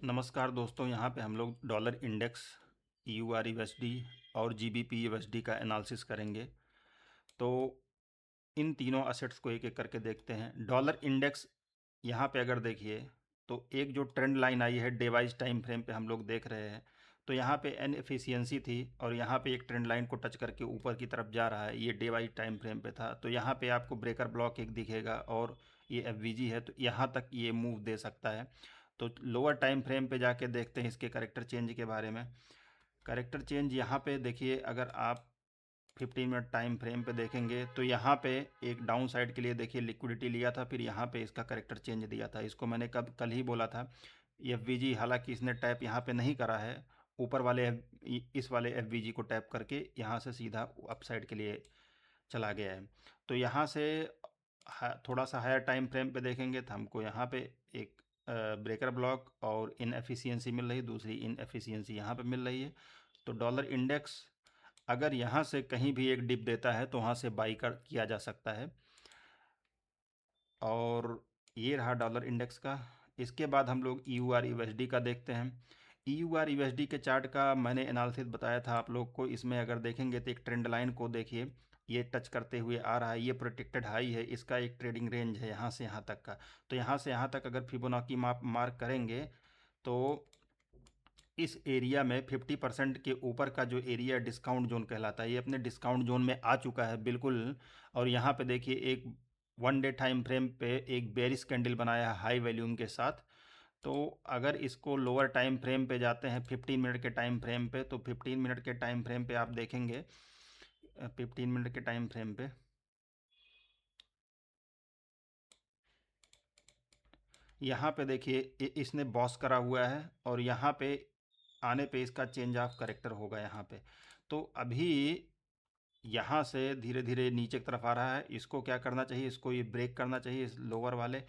नमस्कार दोस्तों, यहाँ पे हम लोग डॉलर इंडेक्स, ईयूआर यूएसडी और जीबीपी यूएसडी का एनालिसिस करेंगे। तो इन तीनों असेट्स को एक एक करके देखते हैं। डॉलर इंडेक्स यहाँ पे अगर देखिए तो एक जो ट्रेंड लाइन आई है डे वाइज टाइम फ्रेम पे हम लोग देख रहे हैं। तो यहाँ पे इनएफिशिएंसी थी और यहाँ पे एक ट्रेंड लाइन को टच करके ऊपर की तरफ जा रहा है। ये डे वाइज टाइम फ्रेम पे था, तो यहाँ पे आपको ब्रेकर ब्लॉक एक दिखेगा और ये एफवीजी है, तो यहाँ तक ये मूव दे सकता है। तो लोअर टाइम फ्रेम पे जाके देखते हैं इसके करेक्टर चेंज के बारे में। करेक्टर चेंज यहाँ पे देखिए, अगर आप 15 मिनट टाइम फ्रेम पे देखेंगे तो यहाँ पे एक डाउन साइड के लिए देखिए लिक्विडिटी लिया था, फिर यहाँ पे इसका करेक्टर चेंज दिया था। इसको मैंने कल ही बोला था। एफवीजी हालांकि इसने टैप यहाँ पे नहीं करा है, ऊपर वाले इस वाले एफवीजी को टैप करके यहाँ से सीधा अप साइड के लिए चला गया है। तो यहाँ से थोड़ा सा हायर टाइम फ्रेम पे देखेंगे तो हमको यहाँ पे एक ब्रेकर ब्लॉक और इनएफिशिएंसी मिल रही है, दूसरी इनएफिशिएंसी यहाँ पे मिल रही है। तो डॉलर इंडेक्स अगर यहाँ से कहीं भी एक डिप देता है तो वहाँ से बाई कर किया जा सकता है। और ये रहा डॉलर इंडेक्स का। इसके बाद हम लोग ईयूआर यूएसडी का देखते हैं। ईयूआर यूएसडी के चार्ट का मैंने एनालिसिस बताया था आप लोग को। इसमें अगर देखेंगे तो एक ट्रेंड लाइन को देखिए, ये टच करते हुए आ रहा है, ये प्रोटेक्टेड हाई है, इसका एक ट्रेडिंग रेंज है यहाँ से यहाँ तक का। तो यहाँ से यहाँ तक अगर फिबोनाची मार्क करेंगे तो इस एरिया में 50% के ऊपर का जो एरिया डिस्काउंट जोन कहलाता है, ये अपने डिस्काउंट जोन में आ चुका है बिल्कुल। और यहाँ पे देखिए एक 1 डे टाइम फ्रेम पे एक बेरिश कैंडल बनाया है हाई वॉल्यूम के साथ। तो अगर इसको लोअर टाइम फ्रेम पे जाते हैं 15 मिनट के टाइम फ्रेम पे, तो 15 मिनट के टाइम फ्रेम पे आप देखेंगे 15 मिनट के टाइम फ्रेम पे यहाँ पे देखिए इसने बॉस करा हुआ है और यहाँ पे आने पे इसका चेंज ऑफ करेक्टर होगा यहाँ पे। तो अभी यहाँ से धीरे धीरे नीचे की तरफ आ रहा है। इसको क्या करना चाहिए, इसको ये ब्रेक करना चाहिए, इस लोअर वाले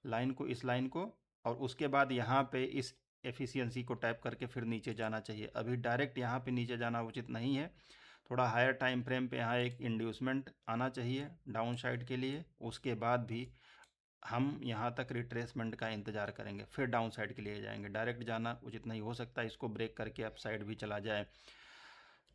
लाइन को, इस लाइन को, और उसके बाद यहाँ पे इस एफिशिएंसी को टैप करके फिर नीचे जाना चाहिए। अभी डायरेक्ट यहाँ पे नीचे जाना उचित नहीं है। थोड़ा हायर टाइम फ्रेम पे यहाँ एक इंड्यूसमेंट आना चाहिए डाउन साइड के लिए। उसके बाद भी हम यहाँ तक रिट्रेसमेंट का इंतज़ार करेंगे, फिर डाउन साइड के लिए जाएंगे। डायरेक्ट जाना उचित नहीं हो सकता, इसको ब्रेक करके अप साइड भी चला जाए।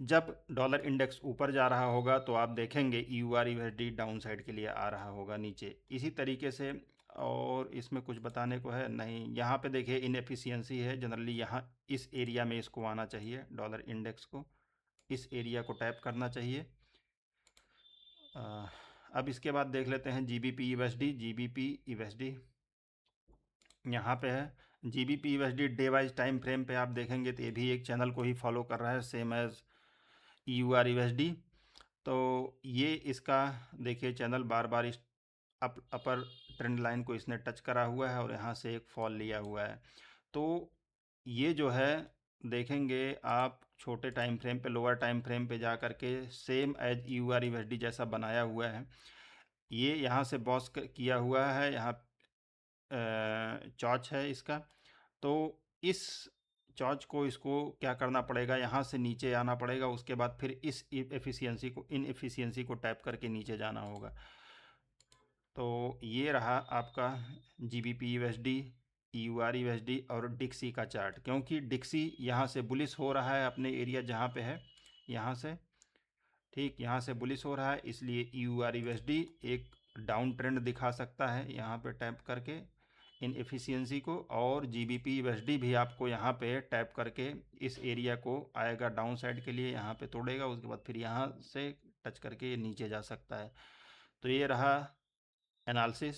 जब डॉलर इंडेक्स ऊपर जा रहा होगा तो आप देखेंगे यूआर यूएसडी डाउन साइड के लिए आ रहा होगा नीचे, इसी तरीके से। और इसमें कुछ बताने को है नहीं। यहाँ पे देखिए इनएफिशिएंसी है, जनरली यहाँ इस एरिया में इसको आना चाहिए, डॉलर इंडेक्स को इस एरिया को टैप करना चाहिए। अब इसके बाद देख लेते हैं जीबीपी यूएसडी। जीबीपी यूएसडी यहाँ पे है। GBP USD day wise time frame पे आप देखेंगे तो ये भी एक चैनल को ही फॉलो कर रहा है, सेम एज ईयूआर यूएसडी। तो ये इसका देखिए चैनल बार बार इस अपर ट्रेंड लाइन को इसने टच करा हुआ है और यहाँ से एक फॉल लिया हुआ है। तो ये जो है देखेंगे आप छोटे टाइम फ्रेम पे, लोअर टाइम फ्रेम पे जा करके सेम एज यूआर यूएसडी जैसा बनाया हुआ है। ये यहाँ से बॉस किया हुआ है, यहाँ चॉच है इसका। तो इस चॉच को, इसको क्या करना पड़ेगा, यहाँ से नीचे आना पड़ेगा। उसके बाद फिर इस एफिशिएंसी को, इन एफिशिएंसी को टैप करके नीचे जाना होगा। तो ये रहा आपका जीबीपी यूएसडी, ईयूआर यूएसडी और डिक्सी का चार्ट। क्योंकि डिक्सी यहाँ से बुलिश हो रहा है अपने एरिया जहाँ पे है, यहाँ से ठीक यहाँ से बुलिश हो रहा है, इसलिए ईयूआर यूएसडी एक डाउन ट्रेंड दिखा सकता है यहाँ पे टैप करके इन एफिशिएंसी को। और जीबीपी यूएसडी भी आपको यहाँ पे टैप करके इस एरिया को आएगा डाउन साइड के लिए, यहाँ पे तोड़ेगा, उसके बाद फिर यहाँ से टच करके ये नीचे जा सकता है। तो ये रहा एनालिसिस।